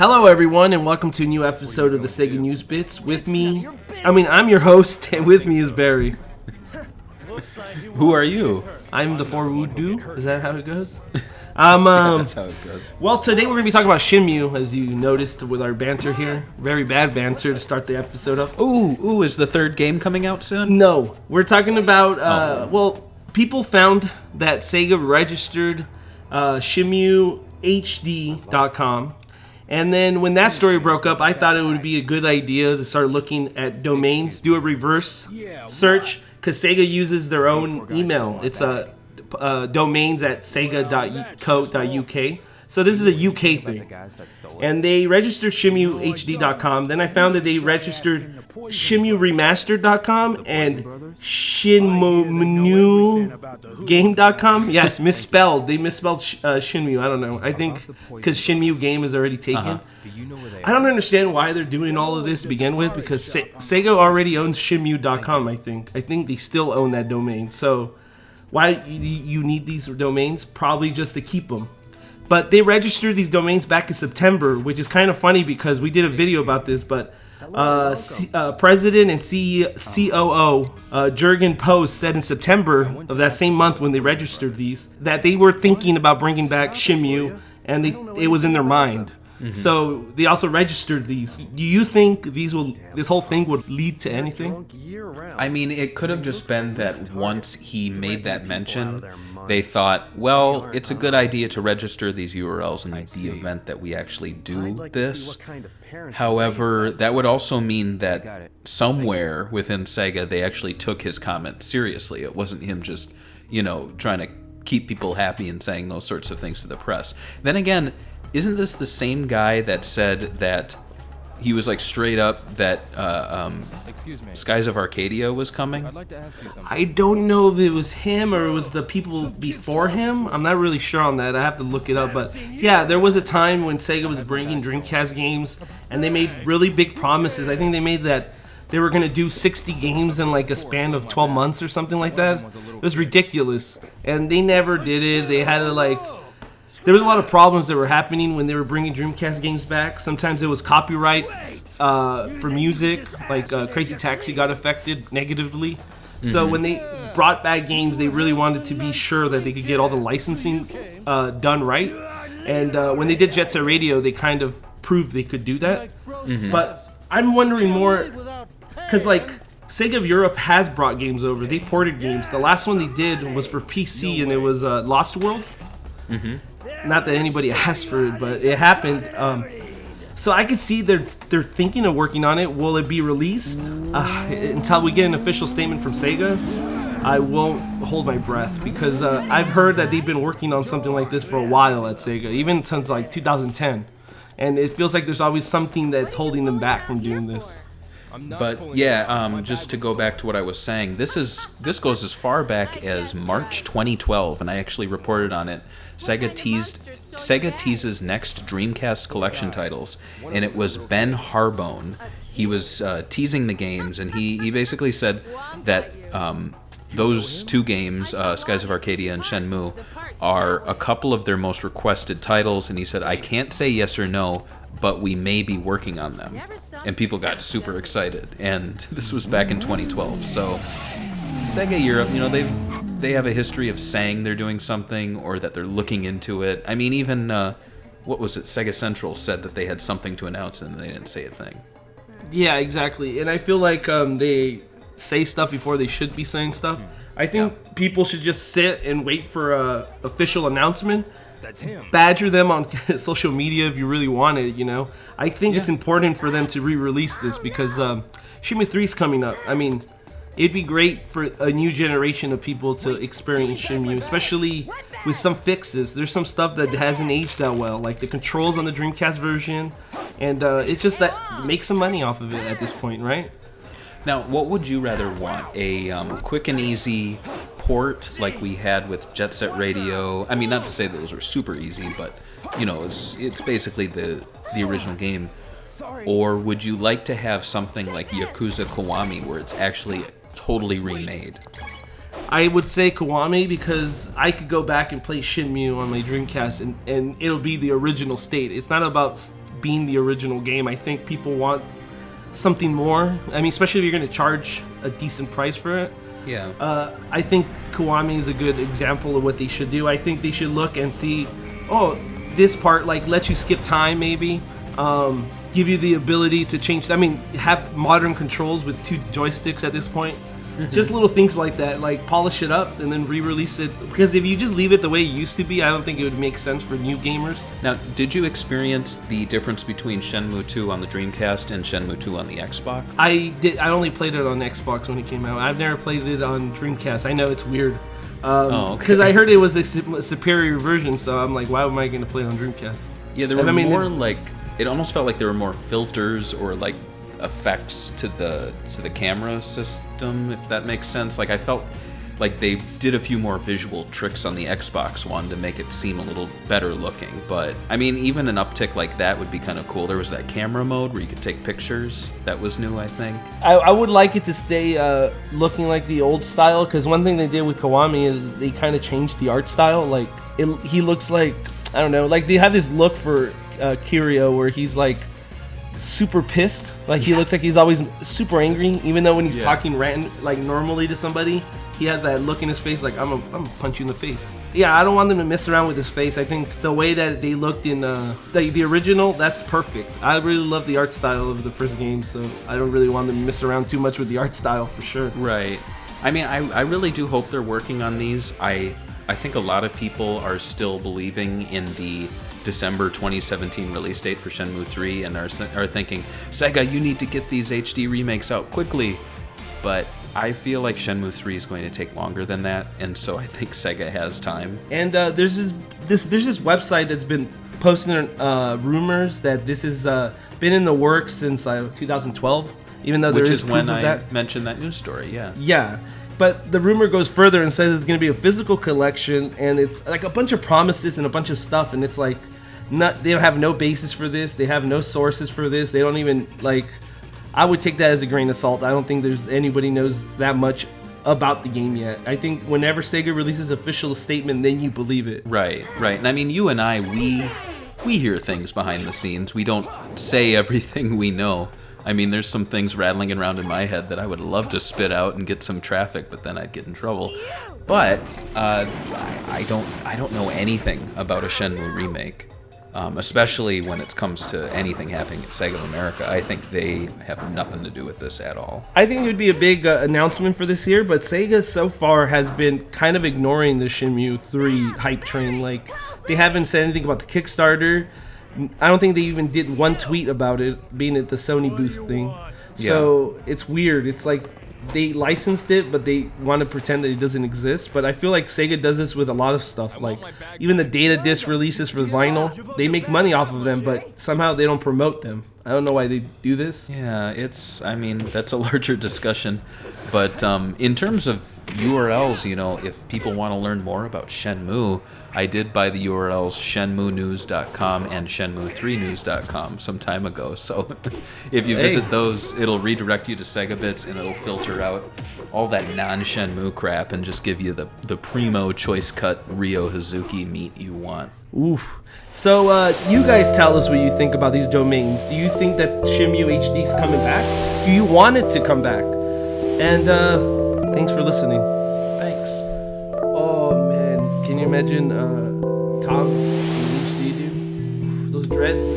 Hello, everyone, and welcome to a new episode of the SEGA News Bits. I'm your host, and with me is Barry. Who are you? I'm the Four Voodoo. Is that how it goes? That's how it goes. Well, today we're going to be talking about Shenmue, as you noticed with our banter here. Very bad banter to start the episode up. Ooh, is the third game coming out soon? No, we're talking about, people found that SEGA registered ShenmueHD.com. And then when that story broke up, I thought it would be a good idea to start looking at domains, do a reverse search, because Sega uses their own email. It's domains at sega.co.uk. So this is a UK thing. And they registered ShenmueHD.com. Then I found that they registered ShenmueRemastered.com and ShenmueGame.com. Yes, misspelled. They misspelled Shenmue. I don't know. I think because Shenmue Game is already taken. I don't understand why they're doing all of this to begin with, because Sega already owns Shenmue.com, I think. I think they still own that domain. So why you need these domains? Probably just to keep them. But they registered these domains back in September, which is kind of funny because we did a video about this, but President and COO Jurgen Post said in September of that same month when they registered these that they were thinking about bringing back Shenmue, and it was in their mind. Mm-hmm. So they also registered these. Do you think this whole thing would lead to anything? I mean, it could have just been that once he made that mention, they thought, well, it's a good idea to register these URLs in the event that we actually do this. However, that would also mean that somewhere within Sega, they actually took his comment seriously. It wasn't him just, trying to keep people happy and saying those sorts of things to the press. Then again, isn't this the same guy that said that he was like straight up that Skies of Arcadia was coming? I don't know if it was him or it was the people before him. I'm not really sure on that. I have to look it up. But yeah, there was a time when Sega was bringing Dreamcast games and they made really big promises. I think they made that they were going to do 60 games in like a span of 12 months or something like that. It was ridiculous. And they never did it. They had to there was a lot of problems that were happening when they were bringing Dreamcast games back. Sometimes it was copyright for music, like Crazy Taxi got affected negatively. Mm-hmm. So when they brought back games, they really wanted to be sure that they could get all the licensing done right. And when they did Jet Set Radio, they kind of proved they could do that. Mm-hmm. But I'm wondering more, because SEGA Europe has brought games over. They ported games. The last one they did was for PC, and it was Lost World. Mm-hmm. Not that anybody asked for it, but it happened. So I could see they're thinking of working on it. Will it be released? Until we get an official statement from Sega, I won't hold my breath, because I've heard that they've been working on something like this for a while at Sega, even since 2010. And it feels like there's always something that's holding them back from doing this. But yeah, just to go back to what I was saying, this goes as far back as March 2012, and I actually reported on it. Sega teases next Dreamcast collection titles, and it was Ben Harbone. He was teasing the games, and he basically said that those two games, Skies of Arcadia and Shenmue, are a couple of their most requested titles, and he said, I can't say yes or no, but we may be working on them. And people got super excited, and this was back in 2012. So SEGA Europe, they have a history of saying they're doing something or that they're looking into it. I mean, even what was it? Sega Central said that they had something to announce, and they didn't say a thing. Yeah, exactly. And I feel like they say stuff before they should be saying stuff. I think people should just sit and wait for a official announcement. Badger them on social media if you really want it, I think it's important for them to re-release this, because Shenmue 3 is coming up. I mean, it'd be great for a new generation of people to experience Shenmue, especially with some fixes. There's some stuff that hasn't aged that well, like the controls on the Dreamcast version, and it's just that make some money off of it at this point, right? Now, what would you rather want? A quick and easy port like we had with Jet Set Radio? I mean, not to say that those were super easy, but it's basically the original game. Or would you like to have something like Yakuza Kiwami, where it's actually totally remade? I would say Kiwami, because I could go back and play Shenmue on my Dreamcast, and it'll be the original state. It's not about being the original game. I think people want something more. I mean, especially if you're going to charge a decent price for it. Yeah. I think Kiwami is a good example of what they should do. I think they should look and see, oh, this part, like, let you skip time maybe. Give you the ability to change. I mean, have modern controls with 2 joysticks at this point. Just little things like that, like polish it up and then re-release it. Because if you just leave it the way it used to be, I don't think it would make sense for new gamers. Now, did you experience the difference between Shenmue 2 on the Dreamcast and Shenmue 2 on the Xbox? I did. I only played it on Xbox when it came out. I've never played it on Dreamcast. I know it's weird. Because I heard it was a superior version, so I'm like, why am I going to play it on Dreamcast? Yeah, there were more like, it almost felt like there were more filters or like effects to the camera system, if that makes sense. Like, I felt like they did a few more visual tricks on the Xbox One to make it seem a little better looking. But I mean, even an uptick like that would be kind of cool. There was that camera mode where you could take pictures. That was new, I think. I would like it to stay looking like the old style, because one thing they did with Kiwami is they kind of changed the art style. Like, he looks like, I don't know, like they have this look for Kiryu where he's like super pissed. Like, he looks like he's always super angry, even though when he's talking like normally to somebody, he has that look in his face like, I'm gonna punch you in the face. Yeah, I don't want them to mess around with his face. I think the way that they looked in the original, that's perfect. I really love the art style of the first game, so I don't really want them to mess around too much with the art style for sure. Right. I mean, I really do hope they're working on these. I think a lot of people are still believing in the December 2017 release date for Shenmue 3 and are thinking, Sega, you need to get these HD remakes out quickly. But I feel like Shenmue 3 is going to take longer than that, and so I think Sega has time. And there's this website that's been posting rumors that this has been in the works since 2012, even though there is proof of that. Which is when I mentioned that news story, yeah. Yeah. But the rumor goes further and says it's going to be a physical collection, and it's like a bunch of promises and a bunch of stuff, and it's like, they don't have no basis for this. They have no sources for this. They don't even, like, I would take that as a grain of salt. I don't think there's anybody knows that much about the game yet. I think whenever Sega releases an official statement, then you believe it. Right. And I mean, you and I, we hear things behind the scenes. We don't say everything we know. I mean, there's some things rattling around in my head that I would love to spit out and get some traffic, but then I'd get in trouble. But I don't know anything about a Shenmue remake, especially when it comes to anything happening at SEGA of America. I think they have nothing to do with this at all. I think it would be a big announcement for this year, but Sega so far has been kind of ignoring the Shenmue 3 hype train. Like, they haven't said anything about the Kickstarter. I don't think they even did one tweet about it being at the Sony booth thing. So it's weird. It's like they licensed it, but they want to pretend that it doesn't exist. But I feel like Sega does this with a lot of stuff. Like, even the data disc releases for vinyl, they make money off of them, but somehow they don't promote them. I don't know why they do this. Yeah, I mean, that's a larger discussion. But in terms of URLs, you know, if people want to learn more about Shenmue, I did buy the URLs shenmuenews.com and shenmue3news.com some time ago. So if you visit those, it'll redirect you to SEGAbits, and it'll filter out all that non-Shenmue crap and just give you the primo choice cut Ryo Hazuki meat you want. Oof. So you guys tell us what you think about these domains. Do you think that Shenmue HD is coming back? Do you want it to come back? And thanks for listening. Thanks. Oh man, can you imagine Tom in HD, dude? Those dreads.